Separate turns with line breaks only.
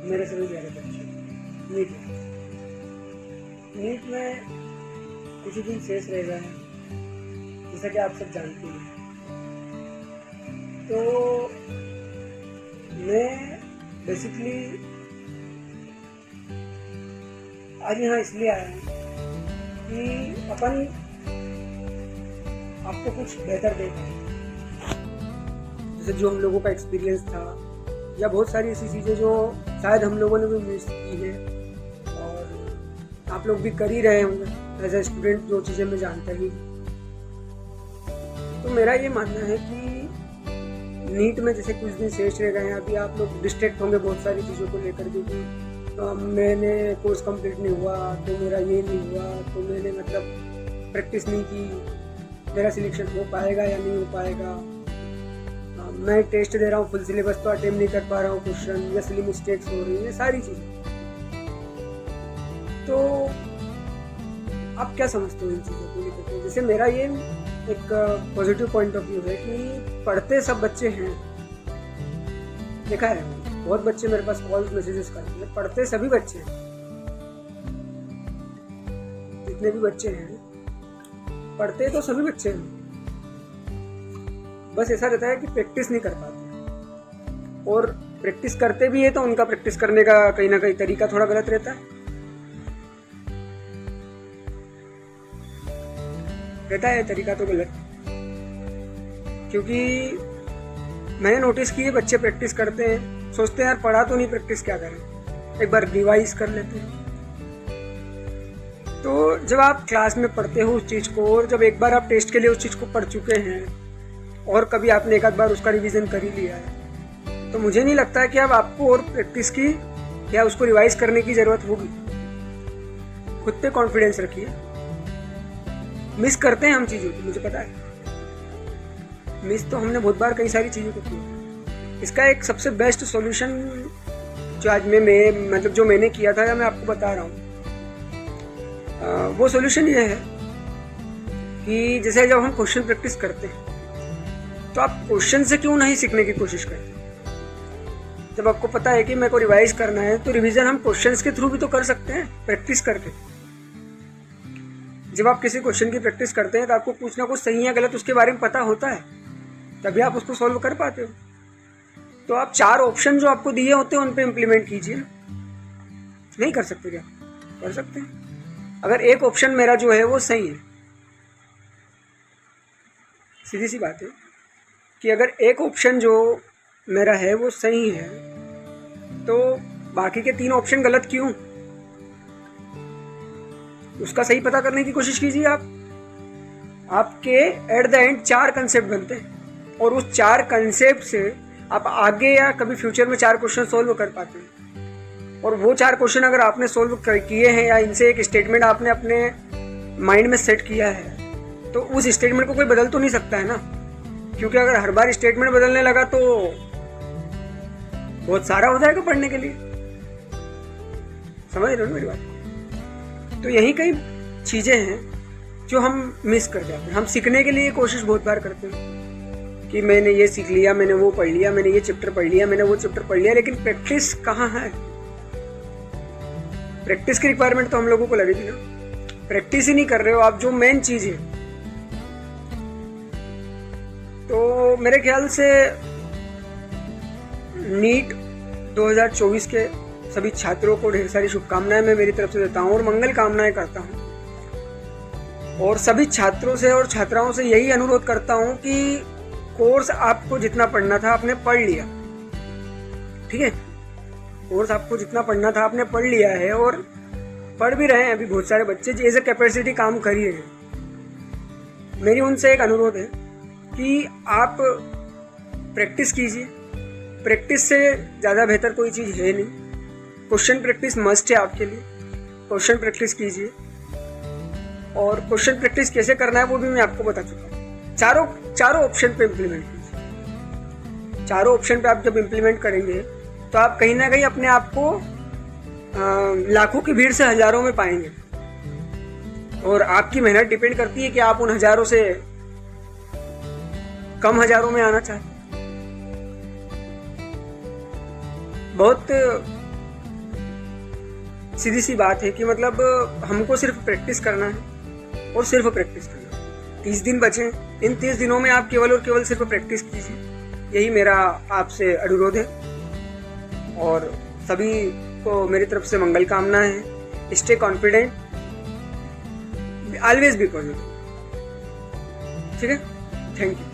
मेरे सभी प्यारे बच्चे, नीट नीट में कुछ ही दिन शेष रह गए हैं, जैसा कि आप सब जानते हैं। तो मैं बेसिकली आज यहाँ इसलिए आया हूँ कि अपन आपको कुछ बेहतर दे पाए, जैसे जो हम लोगों का एक्सपीरियंस था या बहुत सारी ऐसी चीज़ें जो शायद हम लोगों ने भी मिस की है और आप लोग भी कर ही रहे होंगे एज ए स्टूडेंट, जो चीज़ें मैं जानता ही। तो मेरा ये मानना है कि नीट में जैसे कुछ दिन शेष रह गए हैं, अभी आप लोग डिस्ट्रैक्ट होंगे बहुत सारी चीज़ों को लेकर, क्योंकि मैंने कोर्स कंप्लीट नहीं हुआ तो मेरा ये नहीं हुआ, तो मैंने मतलब प्रैक्टिस नहीं की, मेरा सिलेक्शन हो पाएगा या नहीं हो पाएगा, मैं टेस्ट दे रहा हूँ फुल सिलेबस तो अटेम्प्ट नहीं कर पा रहा हूँ क्वेश्चन, या सिली मिस्टेक्स हो रही है, सारी चीज़ें। तो आप क्या समझते हो इन चीज़ों को लेकर? जैसे मेरा ये एक पॉजिटिव पॉइंट ऑफ व्यू है कि पढ़ते सब बच्चे हैं, देखा है बहुत बच्चे मेरे पास कॉल्स मैसेजेस करते हैं, पढ़ते सभी बच्चे हैं, जितने भी बच्चे हैं पढ़ते तो सभी बच्चे हैं, बस ऐसा रहता है कि प्रैक्टिस नहीं कर पाते, और प्रैक्टिस करते भी है तो उनका प्रैक्टिस करने का कहीं ना कहीं तरीका थोड़ा गलत रहता है तरीका तो गलत, क्योंकि मैंने नोटिस किए बच्चे प्रैक्टिस करते हैं, सोचते हैं यार पढ़ा तो नहीं, प्रैक्टिस क्या करें, एक बार रिवाइज कर लेते हैं। तो जब आप क्लास में पढ़ते हो उस चीज़ को, और जब एक बार आप टेस्ट के लिए उस चीज़ को पढ़ चुके हैं और कभी आपने एक आध बार उसका रिवीजन कर ही लिया है, तो मुझे नहीं लगता है कि अब आपको और प्रैक्टिस की या उसको रिवाइज करने की ज़रूरत होगी। खुद पे कॉन्फिडेंस रखिए। मिस करते हैं हम चीज़ों को, मुझे पता है, मिस तो हमने बहुत बार कई सारी चीज़ों को किया। इसका एक सबसे बेस्ट सॉल्यूशन जो आज मैं मतलब जो मैंने किया था या मैं आपको बता रहा हूँ, वो सॉल्यूशन ये है कि जैसे जब हम क्वेश्चन प्रैक्टिस करते हैं तो आप क्वेश्चन से क्यों नहीं सीखने की कोशिश करते। जब आपको पता है कि मेरे को रिवाइज करना है तो रिवीजन हम क्वेश्चंस के थ्रू भी तो कर सकते हैं, प्रैक्टिस करके। जब आप किसी क्वेश्चन की प्रैक्टिस करते हैं तो आपको कुछ ना कुछ सही या गलत उसके बारे में पता होता है, तभी आप उसको सॉल्व कर पाते हो। तो आप 4 ऑप्शन जो आपको दिए होते हैं उन पे इम्प्लीमेंट कीजिए। नहीं कर सकते क्या? कर सकते हैं। अगर एक ऑप्शन मेरा जो है वो सही है, सीधी सी बात है कि अगर एक ऑप्शन जो मेरा है वो सही है तो बाकी के 3 ऑप्शन गलत क्यों? उसका सही पता करने की कोशिश कीजिए आप। आपके एट द एंड 4 कंसेप्ट बनते हैं और उस 4 कंसेप्ट से आप आगे या कभी फ्यूचर में 4 क्वेश्चन सोल्व कर पाते हैं। और वो 4 क्वेश्चन अगर आपने सोल्व किए हैं या इनसे एक स्टेटमेंट आपने अपने माइंड में सेट किया है तो उस स्टेटमेंट को कोई बदल तो नहीं सकता है ना, क्योंकि अगर हर बार स्टेटमेंट बदलने लगा तो बहुत सारा हो जाएगा पढ़ने के लिए। समझ रहे हो मेरी बात? तो यही कई चीज़ें हैं जो हम मिस कर जाते हैं। हम सीखने के लिए कोशिश बहुत बार करते हैं कि मैंने ये सीख लिया, मैंने वो पढ़ लिया, मैंने ये चैप्टर पढ़ लिया, मैंने वो चैप्टर पढ़ लिया, लेकिन प्रैक्टिस कहाँ है? प्रैक्टिस की रिक्वायरमेंट तो हम लोगों को लगेगी ना। प्रैक्टिस ही नहीं कर रहे हो आप, जो मेन चीज़ है। तो मेरे ख्याल से नीट 2024 के सभी छात्रों को ढेर सारी शुभकामनाएं मैं मेरी तरफ से देता हूं और मंगल कामनाएं करता हूं। और सभी छात्रों से और छात्राओं से यही अनुरोध करता हूं कि कोर्स आपको जितना पढ़ना था आपने पढ़ लिया, ठीक है? कोर्स आपको जितना पढ़ना था आपने पढ़ लिया है और पढ़ भी रहे हैं अभी बहुत सारे बच्चे एज ए कैपेसिटी काम कर ही रहे हैं। मेरी उनसे एक अनुरोध है कि आप प्रैक्टिस कीजिए। प्रैक्टिस से ज़्यादा बेहतर कोई चीज़ है नहीं। क्वेश्चन प्रैक्टिस मस्ट है आपके लिए। क्वेश्चन प्रैक्टिस कीजिए और क्वेश्चन प्रैक्टिस कैसे करना है वो भी मैं आपको बता चुका हूँ। चारों ऑप्शन पे इम्प्लीमेंट कीजिए। चारों ऑप्शन पे आप जब इम्प्लीमेंट करेंगे तो आप कहीं ना कहीं अपने आप को लाखों की भीड़ से हजारों में पाएंगे। और आपकी मेहनत डिपेंड करती है कि आप उन हजारों से कम हजारों में आना चाहते। बहुत सीधी सी बात है कि मतलब हमको सिर्फ प्रैक्टिस करना है और सिर्फ प्रैक्टिस करना है। 30 दिन बचे, इन 30 दिनों में आप केवल और केवल सिर्फ प्रैक्टिस कीजिए, यही मेरा आपसे अनुरोध है। और सभी को मेरी तरफ से मंगल कामना है। Stay confident, always be positive. ठीक है, थैंक यू।